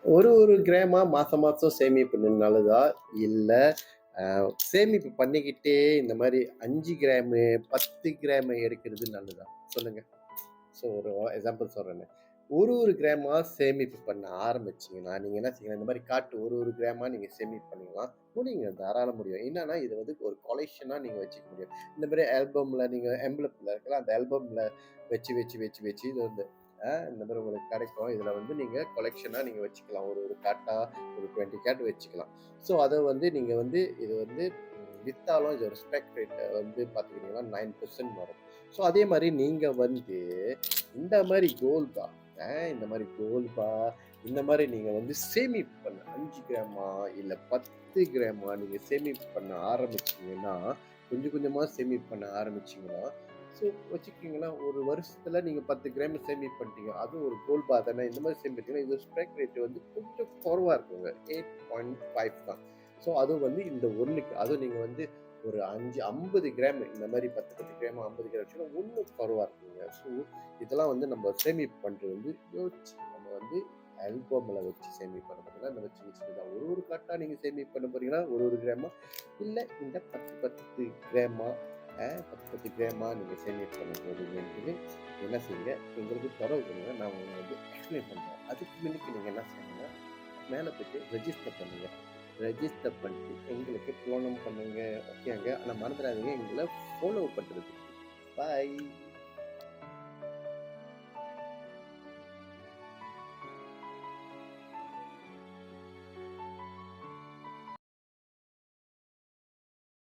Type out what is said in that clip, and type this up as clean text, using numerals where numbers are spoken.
ஒரு கிராமா மாசம் மாசம் சேமிப்பு நல்லதா? இல்ல அ சேமிப்பு பண்ணிக்கிட்டே இந்த மாரி 5 கிராமு, 10 கிராமு எடுக்கிறது நல்லதா? சொல்லுங்க. ஸோ ஒரு எக்ஸாம்பிள் சொல்றேனே. ஒரு கிராமா சேமிப்பு பண்ண ஆரம்பிச்சீங்கன்னா, நீங்க என்ன செய்யலாம், இந்த மாரி காட்டு ஒரு கிராமா நீங்க சேமிப்பு பண்ணிக்கலாம். முடியுங்க, தாராளம் முடியும். என்னன்னா, இது வந்து ஒரு கொலெக்ஷனா நீங்க வச்சுக்க முடியும். இந்த மாரி ஆல்பம்ல நீங்க எம்பளம்ல இருக்குல்ல, அந்த ஆல்பம்ல வச்சு இது வந்து இந்த மாரி உங்களுக்கு கிடைக்கும். இதுல வந்து நீங்க கொலெக்ஷனா நீங்க வச்சுக்கலாம். ஒரு காட்டா ஒரு 20 கேட் வச்சுக்கலாம். ஸோ அத வந்து நீங்க வந்து இது வந்து வித்தாலும் இதோட ஸ்பெக் ரேட் வந்து பார்த்துக்கிட்டீங்கன்னா 9% வரும். ஸோ அதே மாரி நீங்க வந்து இந்த மாரி கோல்ட் பார் இந்த மாரி கோல்ட் பார், இந்த மாரி நீங்க வந்து சேமிப்பு பண்ண 5 கிராமா, இல்ல 10 கிராமா நீங்க சேமிப்பு பண்ண ஆரம்பிச்சீங்கன்னா, கொஞ்சம் கொஞ்சமா சேமிப்பு பண்ண ஆரம்பிச்சீங்கன்னா, ஸோ வச்சுக்கிட்டீங்கன்னா, ஒரு வருஷத்துல நீங்க 10 கிராம் சேமிப்பு பண்ணிட்டீங்க. அதுவும் ஒரு கோல்ட் பார் தானே, இந்த மாரி சேமிச்சீங்கன்னா, இது ஸ்ட்ரைக் ரேட் வந்து கொஞ்சம் குறைவா இருக்குங்க. 8.5 தான். ஸோ அதுவும் வந்து இந்த 1க்கு அதுவும் நீங்க வந்து ஒரு 50 கிராம் இந்த மாரி 10 கிராம் 50 கிராம் வச்சுன்னா இன்னும் குறைவா இருக்குங்க. ஸோ இதெல்லாம் வந்து நம்ம சேமிப்பு பண்றது வந்து யோசிச்சு நம்ம வந்து ஆல்பம்ல வச்சு சேமிப்பு பண்ண போறீங்களா, இந்த சின்ன சின்னதா ஒரு கட்டா நீங்க சேமிப்பு பண்ண போறீங்கன்னா, ஒரு கிராமா, இல்ல இந்த 10 கிராமா 10 கிராமா நீங்க சேமிப்பு பண்ண போறீங்கன்றது என்ன செய்யுங்க, எங்களுக்கு தொடர்பு கொள்ளுங்க. நான் உங்களுக்கு வந்து எக்ஸ்பிளைன் பண்றேன். அதுக்கு முன்னுக்கு நீங்க என்ன செய்யணும்னா, மேல போயிட்டு ரெஜிஸ்டர் பண்ணுங்க. ரெஜிஸ்டர் பண்ணிட்டு எங்களுக்கு ஃபோனும் பண்ணுங்க. ஓகேங்க. ஆனா மறந்துடாதீங்க எங்கள ஃபாலோ பண்றதுக்கு. பாய்.